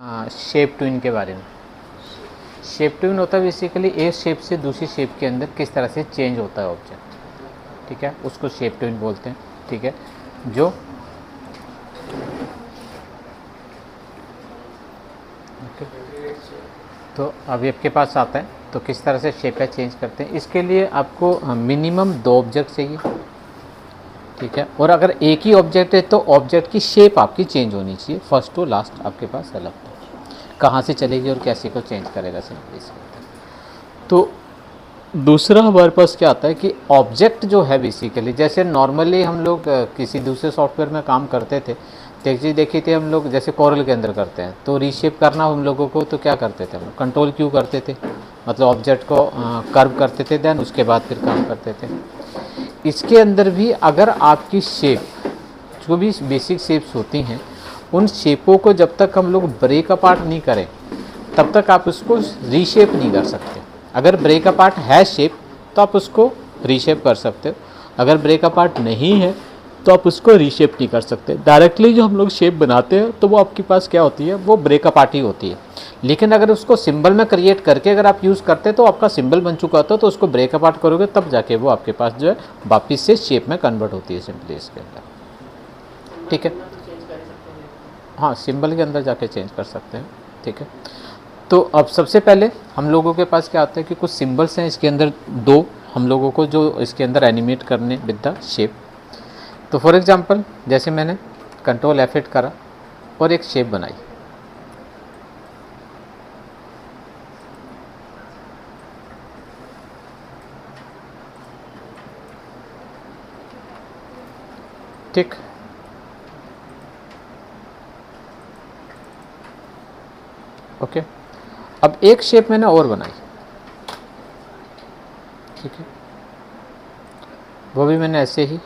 Shape twin के बारे में। शेप ट्विन होता है बेसिकली एक शेप से दूसरी शेप के अंदर किस तरह से चेंज होता है ऑब्जेक्ट, ठीक है, उसको शेप ट्विन बोलते हैं, ठीक है। जो तो अभी आपके पास आता है तो किस तरह से शेप है चेंज करते हैं। इसके लिए आपको मिनिमम 2 ऑब्जेक्ट चाहिए, ठीक है। और अगर एक ही ऑब्जेक्ट है तो ऑब्जेक्ट की शेप आपकी चेंज होनी चाहिए, फर्स्ट टू लास्ट आपके पास अलग कहाँ से चलेगी और कैसे को चेंज करेगा सिंपली। तो दूसरा हमारे पास क्या आता है कि ऑब्जेक्ट जो है बेसिकली, जैसे नॉर्मली हम लोग किसी दूसरे सॉफ्टवेयर में काम करते थे तो एक चीज़ देखी थी हम लोग, जैसे कोरल के अंदर करते हैं तो रीशेप करना हम लोगों को, तो क्या करते थे हम लोग, कंट्रोल क्यू करते थे, मतलब ऑब्जेक्ट को कर्व करते थे, देन उसके बाद फिर काम करते थे। इसके अंदर भी अगर आपकी शेप, जो भी बेसिक शेप्स होती हैं, उन शेपों को जब तक हम लोग ब्रेक अपार्ट नहीं करें तब तक आप उसको रीशेप नहीं कर सकते। अगर ब्रेक अपार्ट है शेप तो आप उसको रीशेप कर सकते हो, अगर ब्रेक अपार्ट नहीं है तो आप उसको रीशेप नहीं कर सकते। डायरेक्टली जो हम लोग शेप बनाते हैं तो वो आपके पास क्या होती है, वो ब्रेक अपार्ट ही होती है। लेकिन अगर उसको सिंबल में क्रिएट करके अगर आप यूज़ करते तो आपका सिंबल बन चुका होता, तो उसको ब्रेक अपार्ट करोगे तब जाके वो आपके पास जो है वापिस से शेप में कन्वर्ट होती है सिंपली इसके अंदर, ठीक है। हाँ, सिंबल के अंदर जाके चेंज कर सकते हैं, ठीक है। तो अब सबसे पहले हम लोगों के पास क्या आता है कि कुछ सिंबल्स हैं इसके अंदर, 2 हम लोगों को जो इसके अंदर एनिमेट करने विद द शेप। तो फॉर एग्जांपल जैसे मैंने कंट्रोल F8 करा और एक शेप बनाई, ठीक। ओके, अब एक शेप मैंने और बनाई, ठीक है, वो भी मैंने ऐसे ही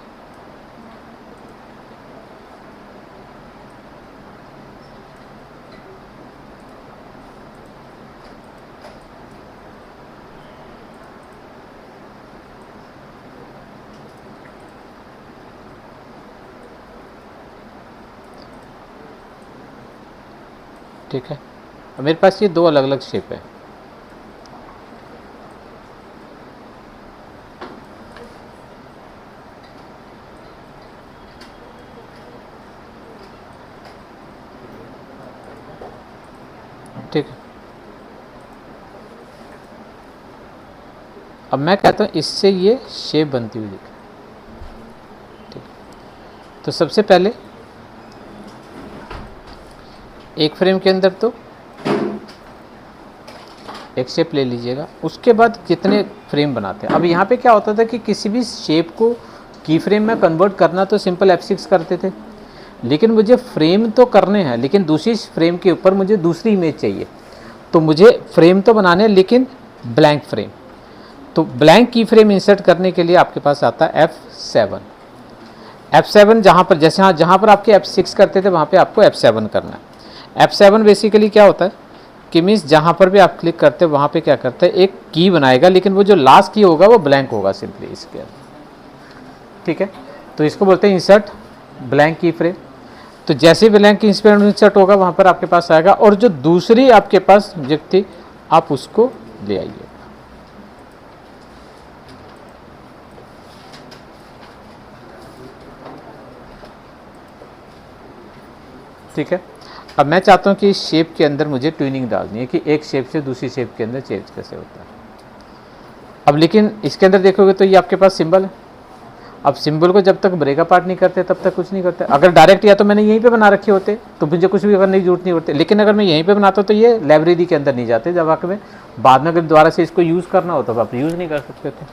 ठीक है। अब मेरे पास ये 2 अलग अलग शेप है, ठीक है। अब मैं कहता हूँ इससे ये शेप बनती हुई दिखे, ठीक। तो सबसे पहले एक फ्रेम के अंदर तो एक शेप ले लीजिएगा, उसके बाद कितने फ्रेम बनाते हैं। अब यहाँ पे क्या होता था कि किसी भी शेप को की फ्रेम में कन्वर्ट करना तो सिंपल F6 करते थे, लेकिन मुझे फ्रेम तो करने हैं, लेकिन दूसरी फ्रेम के ऊपर मुझे दूसरी इमेज चाहिए, तो मुझे फ्रेम तो बनाने हैं लेकिन ब्लैंक फ्रेम। तो ब्लैंक की फ्रेम इंसर्ट करने के लिए आपके पास आता है F7। F7 जहाँ पर, जैसे हाँ जहाँ पर आपके F6 करते थे वहाँ पे आपको F7 करना है। F7 बेसिकली क्या होता है कि मीन्स जहाँ पर भी आप क्लिक करते हैं वहाँ पे क्या करते हैं, एक की बनाएगा, लेकिन वो जो लास्ट की होगा वो ब्लैंक होगा सिंपली इसके, ठीक है। तो इसको बोलते हैं इंसर्ट ब्लैंक की फ्रेम। तो जैसे ब्लैंक की फ्रेम इंसर्ट होगा वहाँ पर आपके पास आएगा, और जो दूसरी आपके पास ऑब्जेक्ट थी आप उसको ले आइए, ठीक है। अब मैं चाहता हूँ कि इस शेप के अंदर मुझे ट्यूनिंग डालनी है कि एक शेप से दूसरी शेप के अंदर चेंज कैसे होता है। अब लेकिन इसके अंदर देखोगे तो ये आपके पास सिंबल है। अब सिंबल को जब तक ब्रेक अपार्ट नहीं करते तब तक कुछ नहीं करते। अगर डायरेक्ट या तो मैंने यहीं पे बना रखे होते तो मुझे कुछ भी करने की जरूरत नहीं होती, लेकिन अगर मैं यहीं पे बनाता तो ये लाइब्रेरी के अंदर नहीं जाते, जब आके में बाद में अगर दोबारा से इसको यूज़ करना हो तो आप यूज़ नहीं कर सकते थे,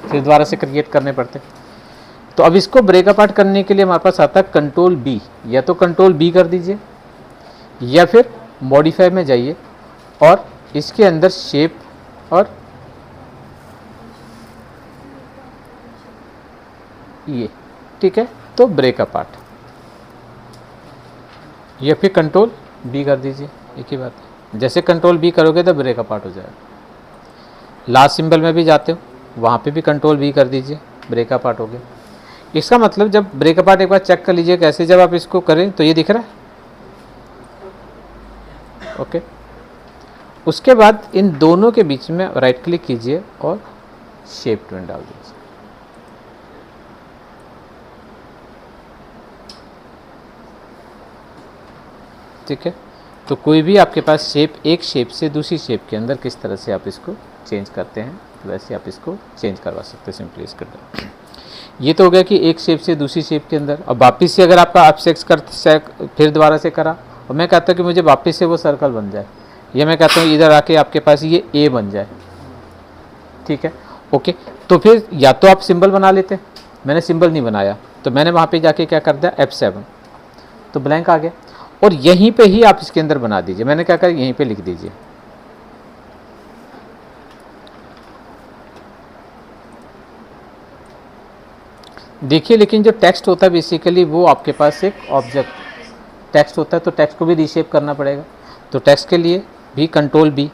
फिर दोबारा से क्रिएट करने पड़ते। तो अब इसको ब्रेक अपार्ट करने के लिए हमारे पास आता है कंट्रोल B, या तो कंट्रोल B कर दीजिए या फिर मॉडिफाई में जाइए और इसके अंदर शेप और ये, ठीक है। तो ब्रेक अपार्ट, या फिर कंट्रोल B कर दीजिए, एक ही बात है। जैसे कंट्रोल B करोगे तो ब्रेक अपार्ट हो जाएगा। लास्ट सिंबल में भी जाते हो वहाँ पे भी कंट्रोल B कर दीजिए, ब्रेक अपार्ट हो गया। इसका मतलब जब ब्रेक अपार्ट एक बार चेक कर लीजिए कैसे, जब आप इसको करें तो ये दिख रहा है, ओके। उसके बाद इन दोनों के बीच में राइट क्लिक कीजिए और शेप ट्विन डाल दीजिए। ठीक है, तो कोई भी आपके पास शेप, एक शेप से दूसरी शेप के अंदर किस तरह से आप इसको चेंज करते हैं, वैसे आप इसको चेंज करवा सकते हैं सिंपली इसके अंदर। ये तो हो गया कि एक शेप से दूसरी शेप के अंदर। अब वापिस से अगर आपका आप सेक्स कर फिर दोबारा से करा और मैं कहता हूँ कि मुझे वापस से वो सर्कल बन जाए, ये मैं कहता हूँ इधर आके आपके पास ये ए बन जाए। ठीक है, ओके। तो फिर या तो आप सिंबल बना लेते, मैंने सिंबल नहीं बनाया तो मैंने वहाँ पे जाके क्या कर दिया F7, तो ब्लैंक आ गया। और यहीं पे ही आप इसके अंदर बना दीजिए, मैंने क्या कहा यहीं पे लिख दीजिए। देखिए, लेकिन जो टेक्स्ट होता है बेसिकली वो आपके पास एक ऑब्जेक्ट टेक्स्ट होता है, तो टेक्स्ट को भी रीशेप करना पड़ेगा। तो टेक्स्ट के लिए भी कंट्रोल बी,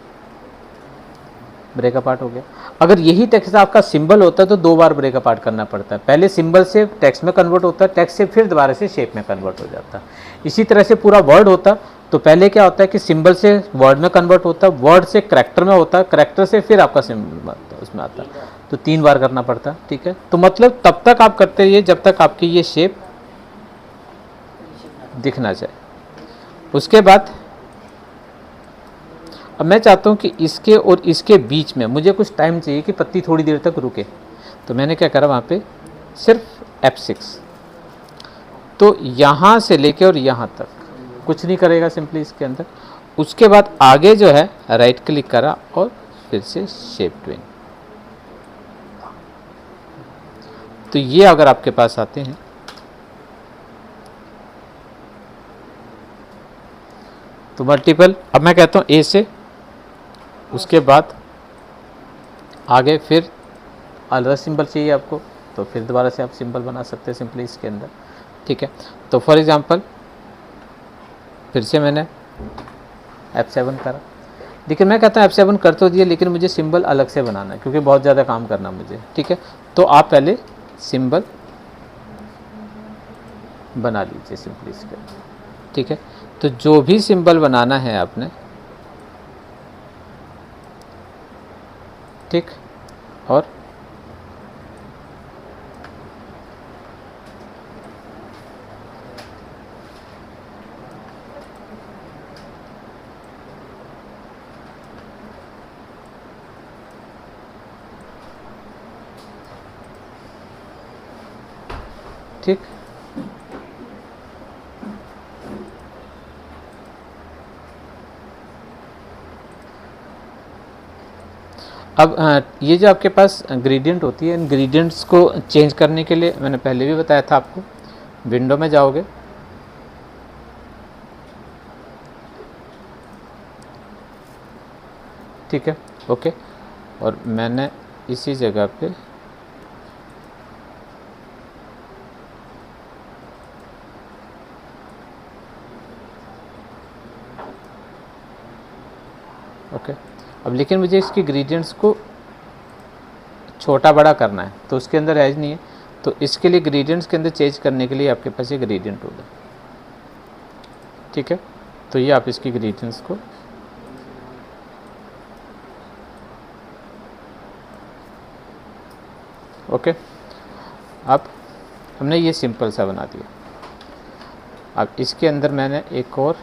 ब्रेक अपार्ट हो गया। अगर यही टेक्स्ट आपका सिंबल होता है तो 2 बार ब्रेक अपार्ट करना पड़ता है, पहले सिंबल से टेक्स्ट में कन्वर्ट होता है, टेक्स्ट से फिर दोबारा से शेप में कन्वर्ट हो जाता है। इसी तरह से पूरा वर्ड होता तो पहले क्या होता है कि सिंबल से वर्ड में कन्वर्ट होता है, वर्ड से करैक्टर में होता है, करैक्टर से फिर आपका सिंबल उसमें आता है, तो 3 बार करना पड़ता है। ठीक है, तो मतलब तब तक आप करते रहिए जब तक आपकी ये शेप दिखना चाहिए। उसके बाद अब मैं चाहता हूँ कि इसके और इसके बीच में मुझे कुछ टाइम चाहिए कि पत्ती थोड़ी देर तक रुके, तो मैंने क्या करा वहाँ पे सिर्फ F6, तो यहाँ से लेके और यहाँ तक कुछ नहीं करेगा सिंपली इसके अंदर। उसके बाद आगे जो है राइट क्लिक करा और फिर से शेप ट्विन। तो ये अगर आपके पास आते हैं तो मल्टीपल, अब मैं कहता हूँ ए से, उसके बाद आगे फिर अलग सिंबल चाहिए आपको तो फिर दोबारा से आप सिंबल बना सकते हैं सिंपली इसके अंदर। ठीक है, तो फॉर एग्जांपल फिर से मैंने F7 करा, लेकिन मैं कहता हूँ F7 कर तो दिया लेकिन मुझे सिंबल अलग से बनाना है क्योंकि बहुत ज़्यादा काम करना मुझे। ठीक है, तो आप पहले सिंबल बना लीजिए सिंपली इसके अंदर। ठीक है, तो जो भी सिंबल बनाना है आपने, ठीक, और ठीक, अब ये जो आपके पास इंग्रेडिएंट होती है, इंग्रेडिएंट्स को चेंज करने के लिए मैंने पहले भी बताया था आपको, विंडो में जाओगे, ठीक है, ओके, और मैंने इसी जगह पे ओके, अब लेकिन मुझे इसके इंग्रेडिएंट्स को छोटा बड़ा करना है तो उसके अंदर एज नहीं है, तो इसके लिए इंग्रेडिएंट्स के अंदर चेंज करने के लिए आपके पास एक इंग्रेडिएंट होगा। ठीक है, तो ये आप इसकी इंग्रेडिएंट्स को ओके, अब हमने ये सिंपल सा बना दिया। अब इसके अंदर मैंने एक और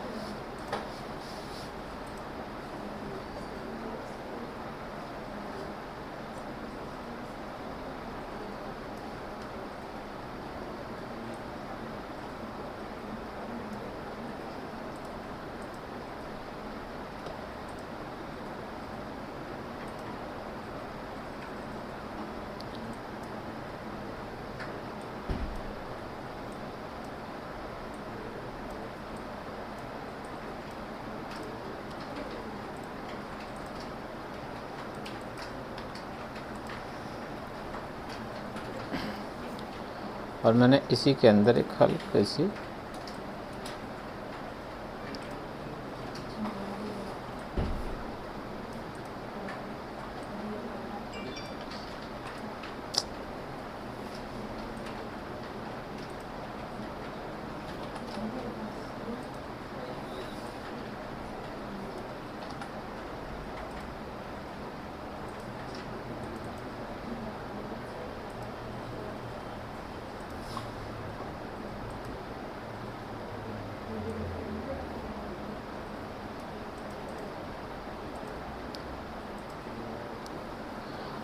और मैंने इसी के अंदर एक हल्की सी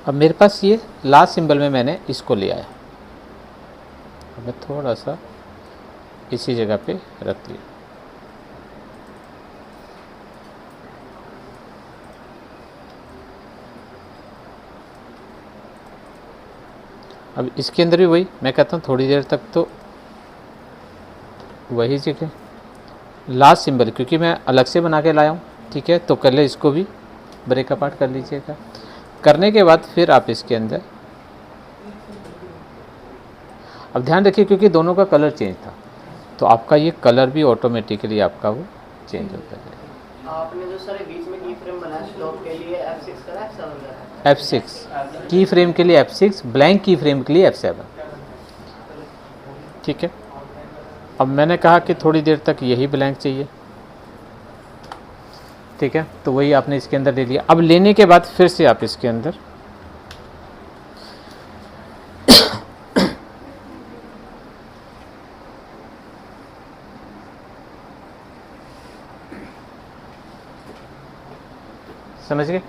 अब मेरे पास ये लास्ट सिंबल में मैंने इसको लिया है, मैं थोड़ा सा इसी जगह पे रख लिया। अब इसके अंदर भी वही मैं कहता हूँ, थोड़ी देर तक तो वही जगह लास्ट सिंबल, क्योंकि मैं अलग से बना के लाया हूँ, ठीक है। तो पहले इसको भी ब्रेक अपार्ट कर लीजिएगा। करने के बाद फिर आप इसके अंदर, अब ध्यान रखिए क्योंकि दोनों का कलर चेंज था, तो आपका ये कलर भी ऑटोमेटिकली आपका वो चेंज होता है। आपने जो सारे बीच में की फ्रेम बनाया स्लोप के लिए F6 करा F7 करा? F6 की फ्रेम के लिए F6, ब्लैंक की फ्रेम के लिए F7, ठीक है। अब मैंने कहा कि थोड़ी देर तक यही ब्लैंक चाहिए, ठीक है। तो वही आपने इसके अंदर ले लिया। अब लेने के बाद फिर से आप इसके अंदर समझ गए।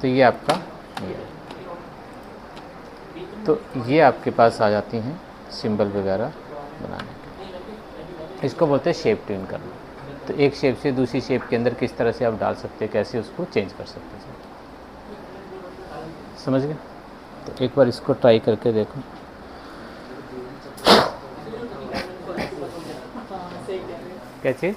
तो ये आपका तो ये आपके पास आ जाती हैं सिंबल वगैरह बनाने के, इसको बोलते हैं शेप ट्यून करना। तो एक शेप से दूसरी शेप के अंदर किस तरह से आप डाल सकते हैं, कैसे उसको चेंज कर सकते हैं, समझ गए। तो एक बार इसको ट्राई करके देखो। क्या चीज़?